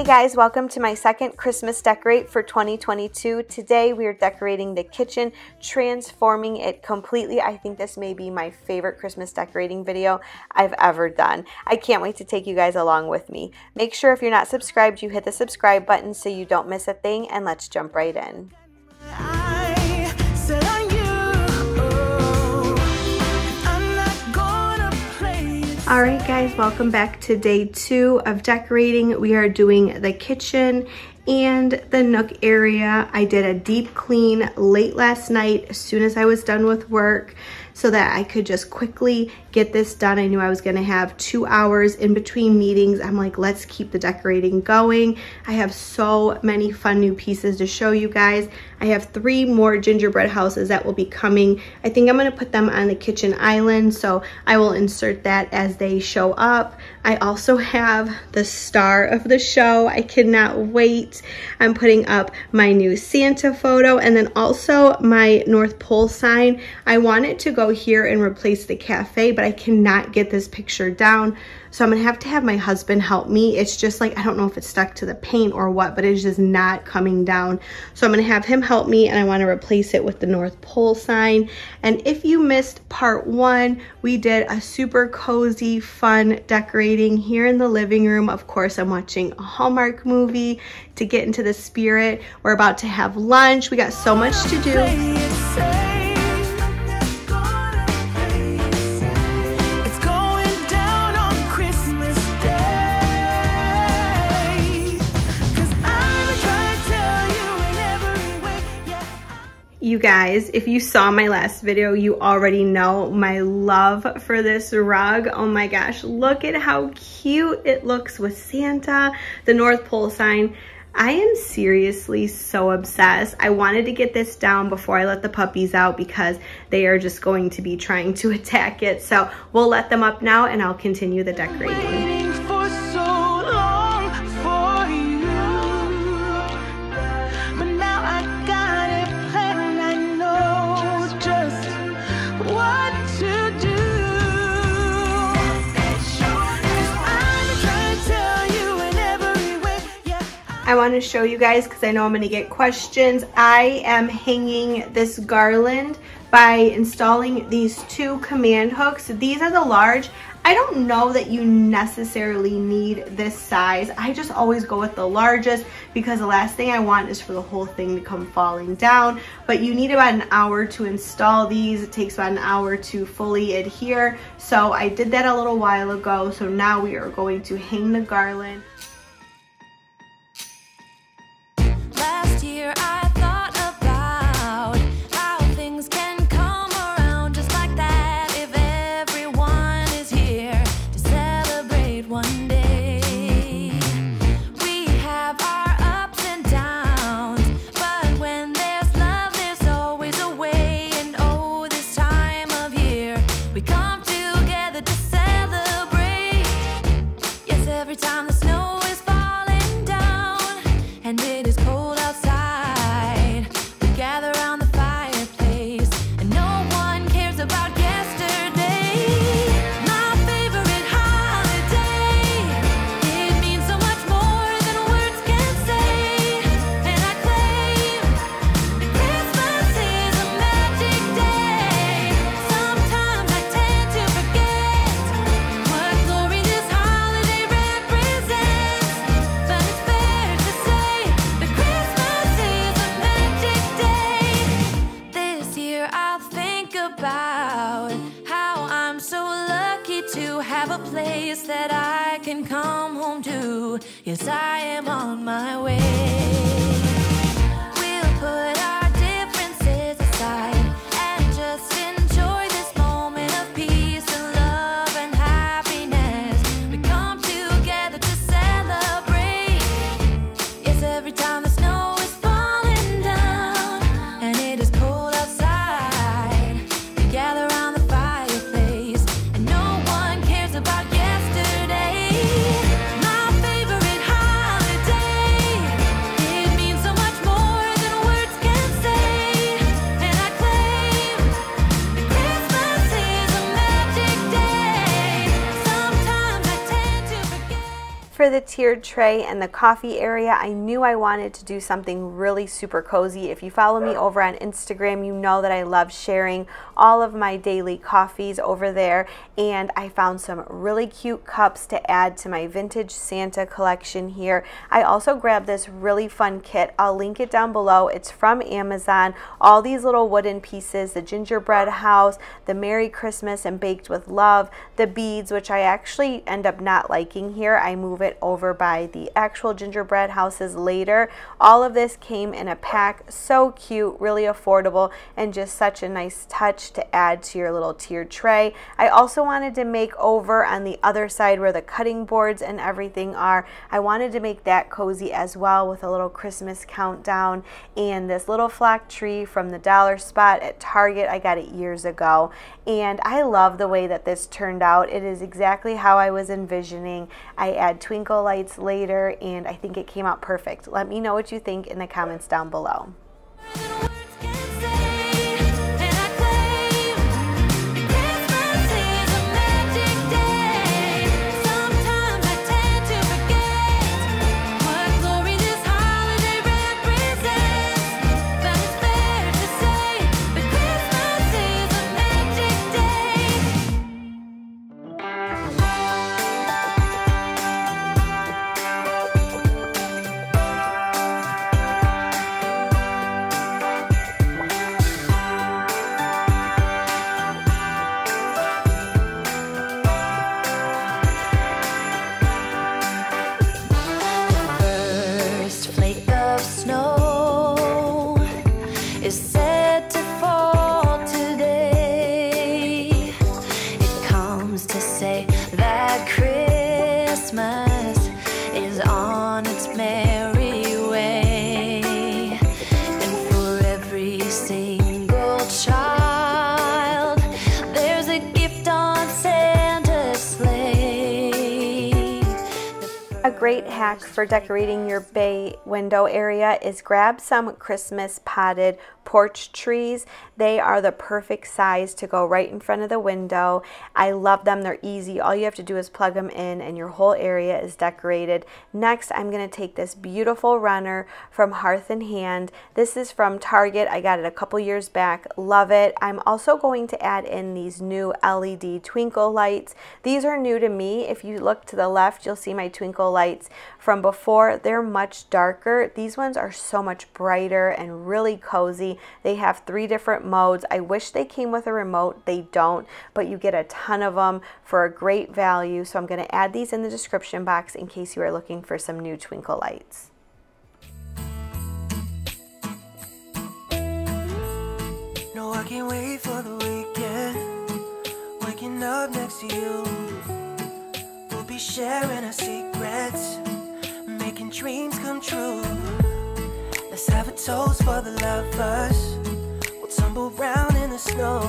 Hey guys, welcome to my second Christmas decorate for 2022. Today we are decorating the kitchen, transforming it completely. I think this may be my favorite Christmas decorating video I've ever done. I can't wait to take you guys along with me. Make sure if you're not subscribed, you hit the subscribe button so you don't miss a thing, and let's jump right in. Alright guys, welcome back to day 2 of decorating. We are doing the kitchen and the nook area. I did a deep clean late last night as soon as I was done with work so that I could just quickly get this done. I knew I was gonna have 2 hours in between meetings. I'm like, let's keep the decorating going. I have so many fun new pieces to show you guys. I have 3 more gingerbread houses that will be coming. I think I'm gonna put them on the kitchen island, so I will insert that as they show up. I also have the star of the show. I cannot wait. I'm putting up my new Santa photo and then also my North Pole sign. I wanted to go here and replace the cafe, but I cannot get this picture down. So I'm gonna have to have my husband help me. It's just like, I don't know if it's stuck to the paint or what, but it's just not coming down. So I'm gonna have him help me, and I wanna replace it with the North Pole sign. And if you missed part 1, we did a super cozy, fun decorating here in the living room. Of course, I'm watching a Hallmark movie to get into the spirit. We're about to have lunch. We got so much to do. You guys, if you saw my last video, you already know my love for this rug. Oh my gosh, look at how cute it looks with Santa, the North Pole sign. I am seriously so obsessed. I wanted to get this down before I let the puppies out because they are just going to be trying to attack it. So we'll let them up now and I'll continue the decorating. I want to show you guys because I know I'm going to get questions. I am hanging this garland by installing these 2 command hooks. These are the large. I don't know that you necessarily need this size. I just always go with the largest because the last thing I want is for the whole thing to come falling down. But you need about an hour to install these. It takes about an hour to fully adhere. So I did that a little while ago. So now we are going to hang the garland. I thought about how things can come around just like that if everyone is here to celebrate one day. We have our ups and downs, but when there's love, there's always a way. And oh, this time of year, we come together to celebrate. Yes, every time the snow is falling down and it is cold outside, gather around the fireplace, and no one cares about yesterday. My favorite holiday, it means so much more than words can say. And I claim that Christmas is a magic day. Sometimes I tend to forget what glory this holiday represents, but it's fair to say that Christmas is a magic day. This year I'll think about how I'm so lucky to have a place that I can come home to. Yes, I am on my way. We'll put our differences aside and just enjoy this moment of peace and love and happiness. We come together to celebrate. Yes, every time the snow is falling down and it is cold outside, we gather around the fireplace, and no one cares about yesterday. My favorite holiday, it means for the tiered tray and the coffee area, I knew I wanted to do something really super cozy. If you follow me over on Instagram, you know that I love sharing all of my daily coffees over there, and I found some really cute cups to add to my vintage Santa collection here. I also grabbed this really fun kit. I'll link it down below. It's from Amazon. All these little wooden pieces, the gingerbread house, the Merry Christmas and Baked with Love, the beads, which I actually end up not liking here. I move it over by the actual gingerbread houses later. All of this came in a pack. So cute, really affordable, and just such a nice touch to add to your little tiered tray. I also wanted to make over on the other side where the cutting boards and everything are. I wanted to make that cozy as well with a little Christmas countdown and this little flock tree from the dollar spot at Target. I got it years ago, and I love the way that this turned out. It is exactly how I was envisioning. I add twinkle lights later, and I think it came out perfect. Let me know what you think in the comments down below. A great hack for decorating your bay window area is grab some Christmas potted porch trees. They are the perfect size to go right in front of the window. I love them. They're easy. All you have to do is plug them in and your whole area is decorated. Next, I'm going to take this beautiful runner from Hearth and Hand. This is from Target. I got it a couple years back. Love it. I'm also going to add in these new LED twinkle lights. These are new to me. If you look to the left, you'll see my twinkle lights from before. They're much darker. These ones are so much brighter and really cozy. They have 3 different modes. I wish they came with a remote. They don't, but you get a ton of them for a great value. So I'm going to add these in the description box in case you are looking for some new twinkle lights. No, I can't wait for the weekend. Waking up next to you. We'll be sharing our secrets, making dreams come true. Let's have a toast for the lovers. We'll tumble around in the snow,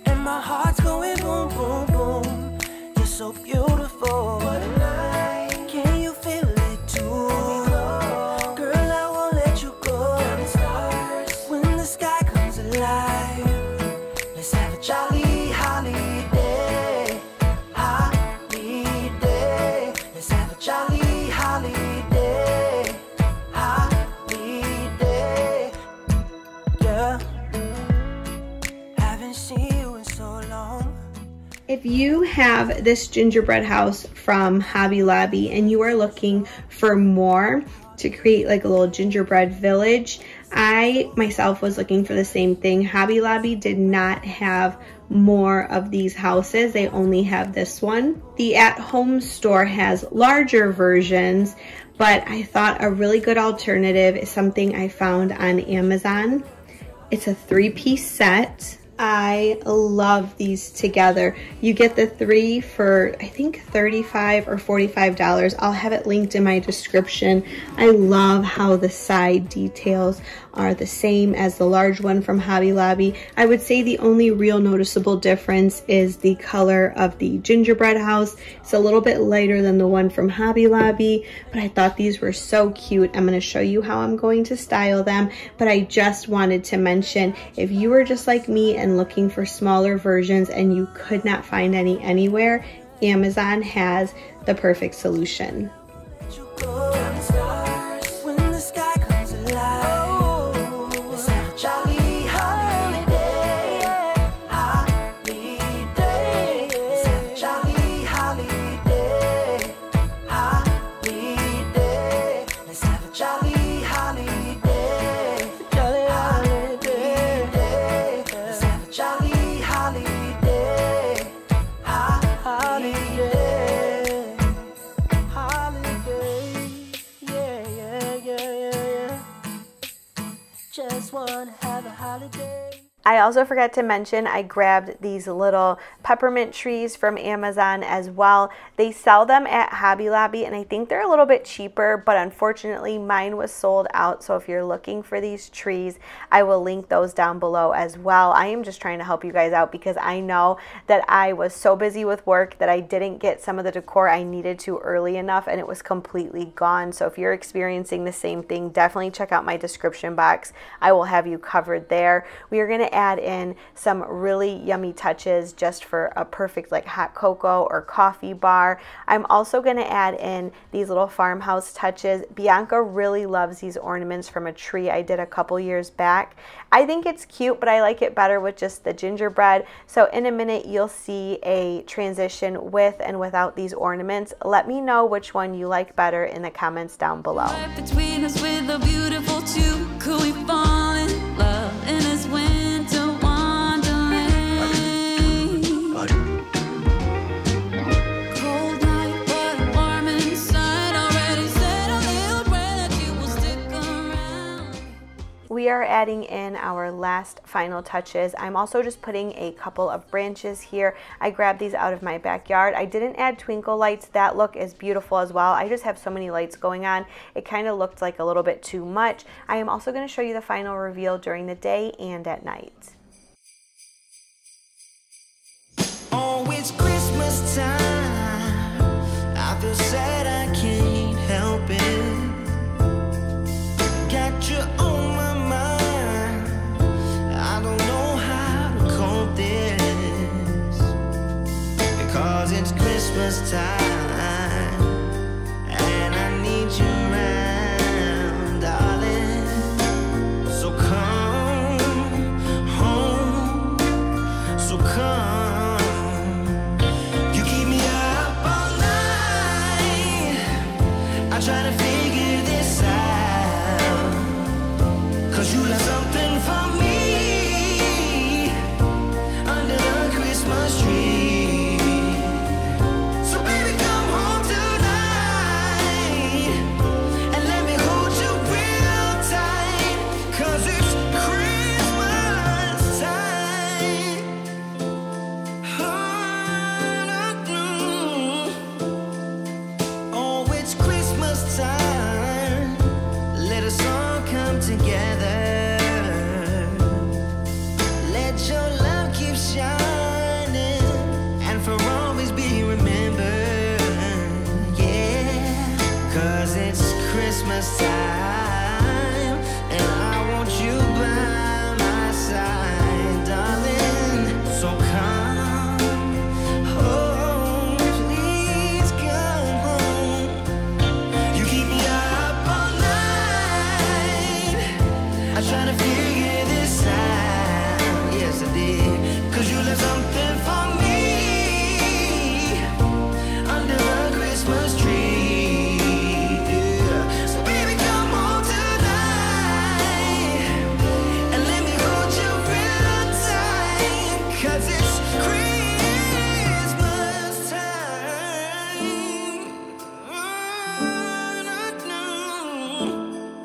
and my heart's going boom, boom, boom. You're so beautiful. What a night. Can you feel it too? Girl, I won't let you go. When the sky comes alive, let's have a jolly holiday. Holiday. Let's have a jolly holiday. Holiday. Yeah. Haven't seen you in so long. If you have this gingerbread house from Hobby Lobby and you are looking for more to create like a little gingerbread village, I myself was looking for the same thing. Hobby Lobby did not have more of these houses. They only have this one. The at-home store has larger versions, but I thought a really good alternative is something I found on Amazon. It's a 3-piece set. I love these together. You get the 3 for I think $35 or $45. I'll have it linked in my description. I love how the side details are the same as the large one from Hobby Lobby. I would say the only real noticeable difference is the color of the gingerbread house. It's a little bit lighter than the one from Hobby Lobby, but I thought these were so cute. I'm going to show you how I'm going to style them, but I just wanted to mention, if you were just like me and looking for smaller versions and you could not find any anywhere, Amazon has the perfect solution. You go down the stars when the sky comes alive. Let's have a jolly holiday. Holiday. Let's have a jolly holiday. Holiday. Let's have a jolly holiday. Jolly holiday. Let's have a jolly holiday. Holiday. Holiday. Yeah, yeah, yeah, yeah, yeah. Just wanna have a holiday. I also forgot to mention I grabbed these little peppermint trees from Amazon as well. They sell them at Hobby Lobby and I think they're a little bit cheaper, but unfortunately mine was sold out. So if you're looking for these trees, I will link those down below as well. I am just trying to help you guys out because I know that I was so busy with work that I didn't get some of the decor I needed to early enough and it was completely gone. So if you're experiencing the same thing, definitely check out my description box. I will have you covered there. We are going to add in some really yummy touches just for a perfect like hot cocoa or coffee bar. I'm also going to add in these little farmhouse touches. Bianca really loves these ornaments from a tree I did a couple years back. I think it's cute, but I like it better with just the gingerbread. So in a minute you'll see a transition with and without these ornaments. Let me know which one you like better in the comments down below. Right between us with a beautiful two. Could we fall in love in this winter wonderland? Cold night, but warm inside. Already said a little prayer that you will stick around. We are adding in our last final touches. I'm also just putting a couple of branches here. I grabbed these out of my backyard. I didn't add twinkle lights. That look is beautiful as well. I just have so many lights going on. It kind of looked like a little bit too much. I am also going to show you the final reveal during the day and at night. Oh, it's Christmas time. I feel sad, I can't help it. Got you on my mind. I don't know how to cope this, because it's Christmas time and I need you around, darling. So come home, so come. You keep me up all night. I try to figure this out, 'cause you left something for me under the Christmas tree. So baby, come home tonight and let me hold you real tight, 'cause it's Christmas time. Oh, it's Christmas time. Let us all come together. Let your love keep shining and for always be remembered. Yeah, 'cause it's Christmas time and I want you by my side, darling. So come home, please come home. You keep me up all night. I try to figure this out. Yes, I did. 'Cause you left something for me under a Christmas tree. Yeah. So baby, come home tonight and let me hold you real tight, 'cause it's Christmas time.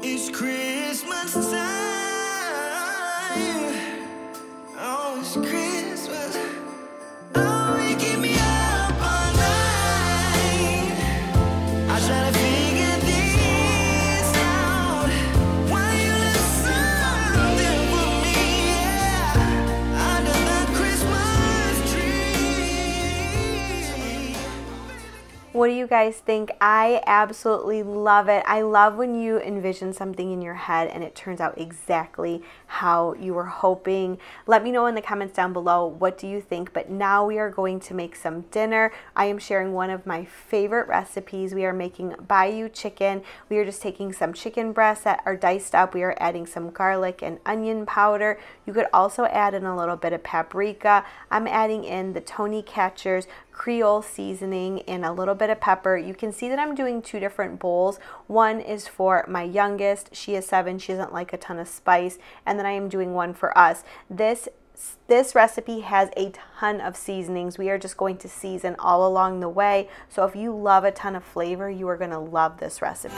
It's Christmas time. Oh, it's Christmas. What do you guys think? I absolutely love it. I love when you envision something in your head and it turns out exactly how you were hoping. Let me know in the comments down below, what do you think? But now we are going to make some dinner. I am sharing one of my favorite recipes. We are making Bayou chicken. We are just taking some chicken breasts that are diced up. We are adding some garlic and onion powder. You could also add in a little bit of paprika. I'm adding in the Tony Catcher's Creole seasoning and a little bit of pepper. You can see that I'm doing two different bowls. One is for my youngest. She is 7. She doesn't like a ton of spice. And then I am doing one for us. This recipe has a ton of seasonings. We are just going to season all along the way. So if you love a ton of flavor, you are going to love this recipe.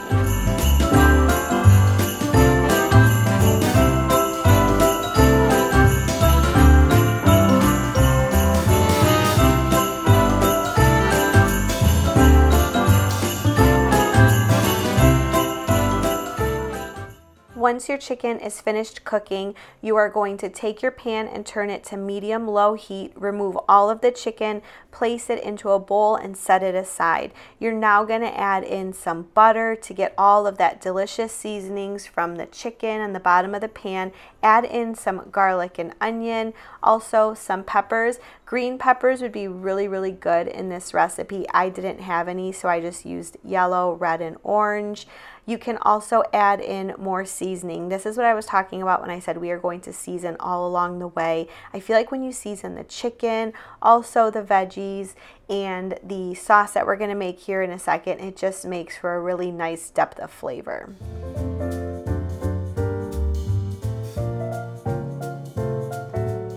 Once your chicken is finished cooking, you are going to take your pan and turn it to medium-low heat, remove all of the chicken, place it into a bowl and set it aside. You're now going to add in some butter to get all of that delicious seasonings from the chicken and the bottom of the pan. Add in some garlic and onion, also some peppers. Green peppers would be really, really good in this recipe. I didn't have any, so I just used yellow, red, and orange. You can also add in more seasoning. This is what I was talking about when I said we are going to season all along the way. I feel like when you season the chicken, also the veggies, and the sauce that we're going to make here in a second, it just makes for a really nice depth of flavor.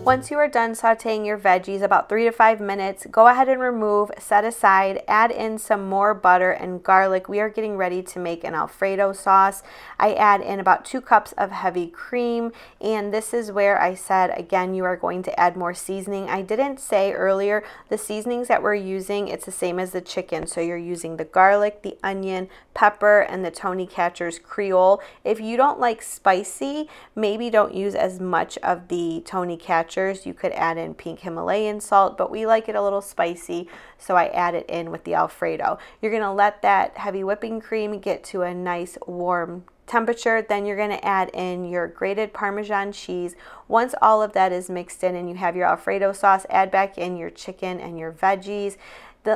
Once you are done sauteing your veggies, about 3 to 5 minutes, go ahead and remove, set aside, add in some more butter and garlic. We are getting ready to make an Alfredo sauce. I add in about 2 cups of heavy cream, and this is where I said, again, you are going to add more seasoning. I didn't say earlier, the seasonings that we're using, it's the same as the chicken. So you're using the garlic, the onion, pepper, and the Tony Catcher's Creole. If you don't like spicy, maybe don't use as much of the Tony Catcher. You could add in pink Himalayan salt, but we like it a little spicy, so I add it in with the Alfredo. You're going to let that heavy whipping cream get to a nice warm temperature. Then you're going to add in your grated Parmesan cheese. Once all of that is mixed in and you have your Alfredo sauce, add back in your chicken and your veggies.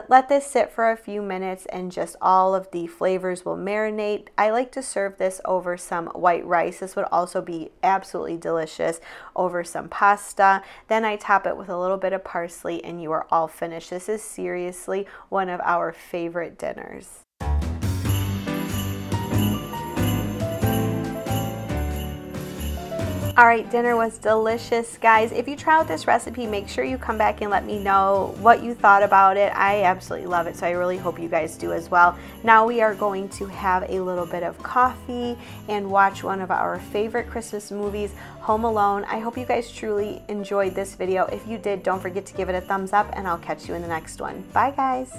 Let this sit for a few minutes and just all of the flavors will marinate. I like to serve this over some white rice. This would also be absolutely delicious over some pasta. Then I top it with a little bit of parsley and you are all finished. This is seriously one of our favorite dinners. All right, dinner was delicious, guys. If you try out this recipe, make sure you come back and let me know what you thought about it. I absolutely love it, so I really hope you guys do as well. Now we are going to have a little bit of coffee and watch one of our favorite Christmas movies, Home Alone. I hope you guys truly enjoyed this video. If you did, don't forget to give it a thumbs up, and I'll catch you in the next one. Bye, guys.